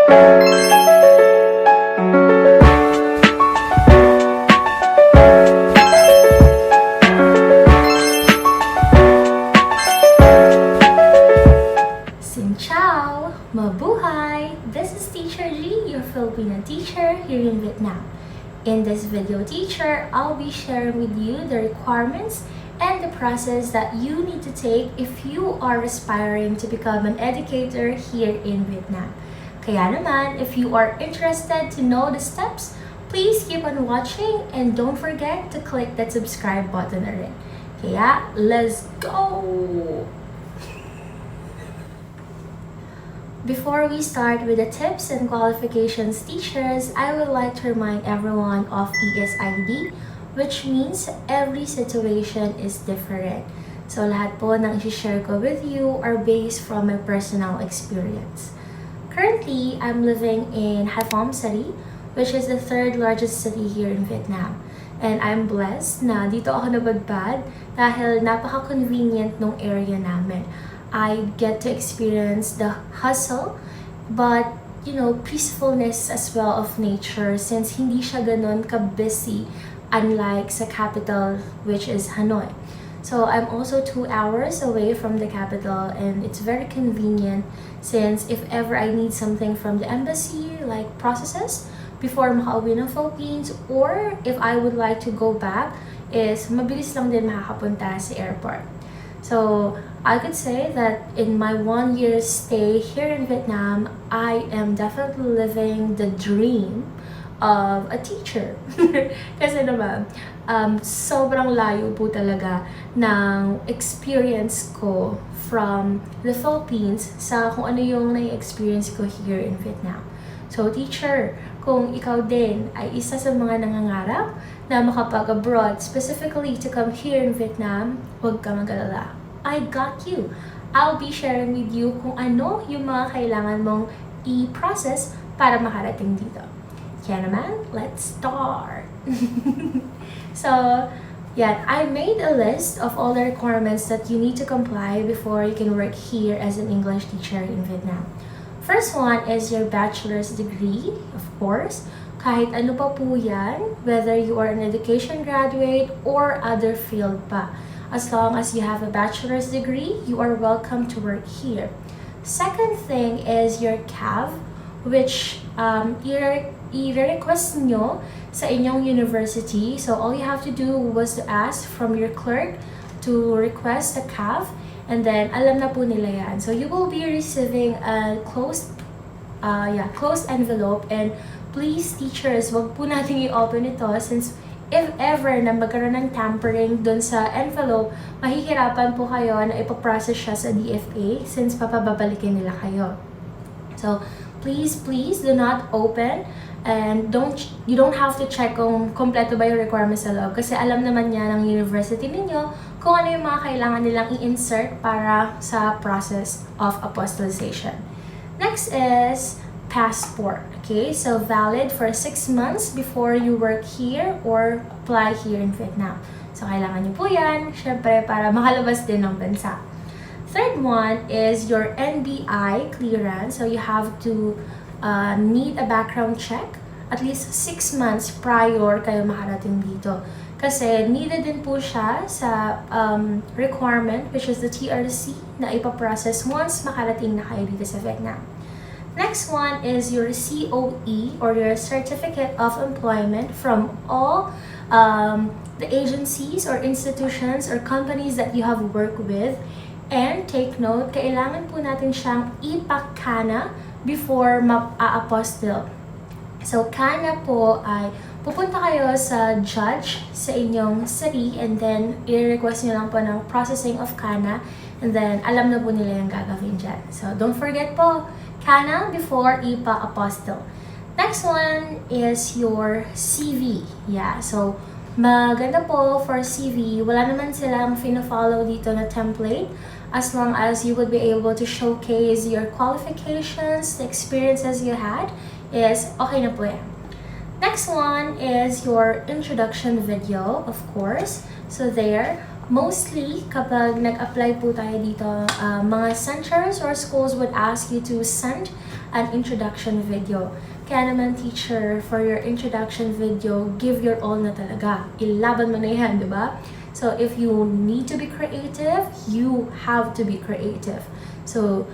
Chào, Mabuhay! This is Teacher G, your Filipina teacher here in Vietnam. In this video, teacher, I'll be sharing with you the requirements and the process that you need to take if you are aspiring to become an educator here in Vietnam. Kaya naman, if you are interested to know the steps, please keep on watching and don't forget to click that subscribe button na rin. Kaya, let's go! Before we start with the tips and qualifications, teachers, I would like to remind everyone of ESID, which means every situation is different. So lahat po ng i-share ko with you are based from my personal experience. Currently, I'm living in Haiphong City, which is the third largest city here in Vietnam. And I'm blessed na dito ako nabadbad dahil napaka-convenient nung area namin. I get to experience the hustle, but peacefulness as well of nature since hindi siya ganun ka-busy unlike sa capital, which is Hanoi. So I'm also 2 hours away from the capital and it's very convenient since if ever I need something from the embassy like processes before makauwi ng Philippines or if I would like to go back is mabilis lang din makakapunta sa airport. So I could say that in my 1 year stay here in Vietnam, I am definitely living the dream of a teacher. Kasi naman, sobrang layo po talaga ng experience ko from the Philippines sa kung ano yung na-experience ko here in Vietnam. So teacher, kung ikaw din ay isa sa mga nangangarap na makapag-abroad, specifically to come here in Vietnam, huwag ka mag-alala. I got you. I'll be sharing with you kung ano yung mga kailangan mong i-process para makarating dito. Kaya naman, let's start! So, yeah, I made a list of all the requirements that you need to comply before you can work here as an English teacher in Vietnam. First one is your bachelor's degree, of course. Kahit ano pa po yan, whether you are an education graduate or other field pa. As long as you have a bachelor's degree, you are welcome to work here. Second thing is your CAV, which i-request nyo sa inyong university. So all you have to do was to ask from your clerk to request a CAV, and then alam na po nila yan. So you will be receiving a closed envelope, and please teachers, wag po natin i-open ito since if ever na magkaroon ng tampering dun sa envelope, mahihirapan po kayo na ipaprocess siya sa DFA since papababalikin nila kayo. So, please do not open and you don't have to check kung kompleto ba yung requirements sa loob kasi alam naman niya ng university ninyo kung ano yung mga kailangan nilang i-insert para sa process of apostillization. Next is passport. Okay, so valid for 6 months before you work here or apply here in Vietnam. So kailangan niyo po yan, syempre para makalabas din ng bansa. Third one is your NBI clearance. So you have to need a background check at least 6 months prior kayo makarating dito. Kasi needed din po siya sa requirement which is the TRC na ipaprocess once makarating na kayo dito sa Vietnam. Next one is your COE or your Certificate of Employment from all the agencies or institutions or companies that you have worked with. And take note, kailangan po natin siyang ipakana before ma-apostille. So, kana po ay pupunta kayo sa judge sa inyong city and then i-request nyo lang po ng processing of kana and then alam na po nila yung gagawin dyan. So, don't forget po, kana before ipa-apostille. Next one is your CV. Yeah, so maganda po for CV. Wala naman silang fina-follow dito na template as long as you would be able to showcase your qualifications, the experiences you had, is okay na po yan. Next one is your introduction video, of course. So there, Mostly, kapag nag-apply po tayo dito, mga centers or schools would ask you to send an introduction video. Kaya naman, teacher, for your introduction video, give your all na talaga. Ilaban mo na yan, di ba? So, if you need to be creative, you have to be creative. So,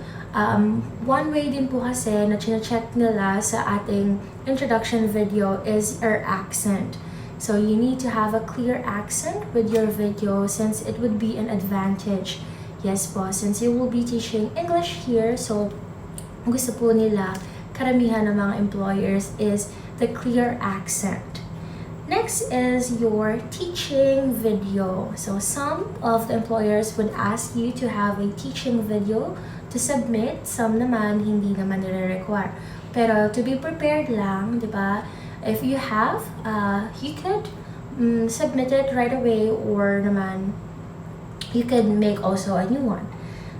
one way din po kasi na chine-check nila sa ating introduction video is our accent. So you need to have a clear accent with your video since it would be an advantage. Yes po, since you will be teaching English here, so gusto po nila, karamihan ng mga employers is the clear accent. Next is your teaching video. So some of the employers would ask you to have a teaching video to submit. Some naman, hindi naman nire-require. Pero to be prepared lang, di ba? If you have, you could submit it right away or naman, you could make also a new one.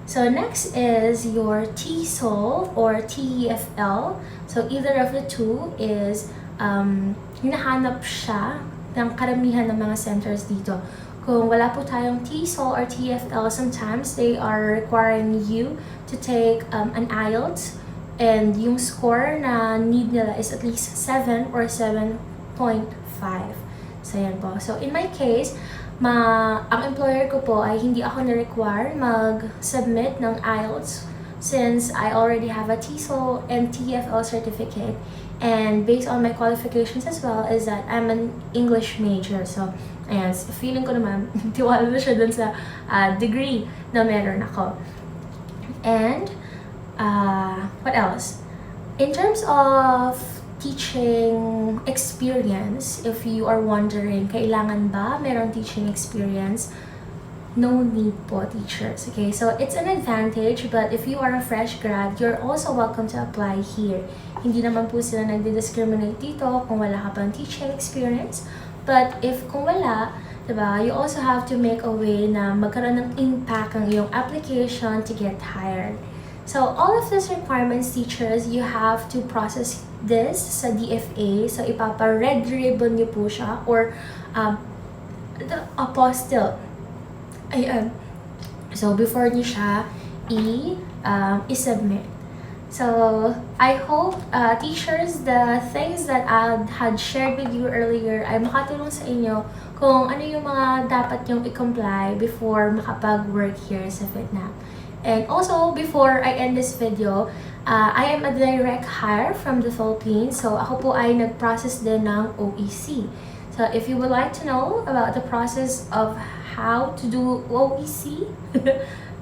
So next is your TESOL or TEFL. So either of the two is hinahanap siya ng karamihan ng mga centers dito. Kung wala po tayong TESOL or TEFL, sometimes they are requiring you to take an IELTS. And yung score na need nila is at least 7 or 7.5. So, yan po. So, in my case, ang employer ko po ay hindi ako na-require mag-submit ng IELTS since I already have a TESOL and TEFL certificate. And based on my qualifications as well is that I'm an English major. So, ayan, feeling ko naman, tiwala na siya dun sa degree na meron ako. And, what else? In terms of teaching experience, if you are wondering, kailangan ba meron teaching experience? No need po, teachers. Okay, so it's an advantage, but if you are a fresh grad, you're also welcome to apply here. Hindi naman po sila nagdi-discriminate dito kung wala ka pang teaching experience. But if kung wala, diba, you also have to make a way na magkaroon ng impact ang iyong application to get hired. So, all of these requirements, teachers, you have to process this sa DFA. So, ipapa-red ribbon niyo po siya or the apostille. Ayan. So, before niyo siya i-submit. So, I hope, teachers, the things that I had shared with you earlier ay makatulong sa inyo kung ano yung mga dapat yung i-comply before makapag-work here sa Vietnam. And also, before I end this video, I am a direct hire from the Philippines. So, ako po ay nag-process din ng OEC. So, if you would like to know about the process of how to do OEC,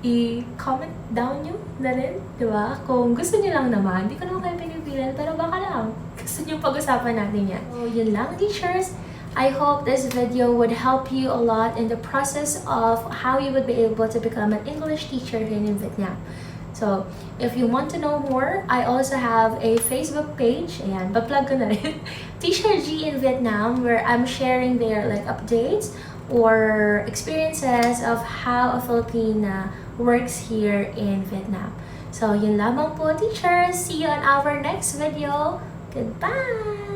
i-comment down nyo na rin, di ba? Kung gusto nyo lang naman, di ko naman kayo pinipilan, pero baka lang, gusto nyo pag-usapan natin yan. So, yun lang, teachers. I hope this video would help you a lot in the process of how you would be able to become an English teacher here in Vietnam. So, if you want to know more, I also have a Facebook page. Ayan, pa-plug ko na rin. Teacher G in Vietnam, where I'm sharing their like updates or experiences of how a Filipina works here in Vietnam. So, yun lamang po, teachers. See you on our next video. Goodbye!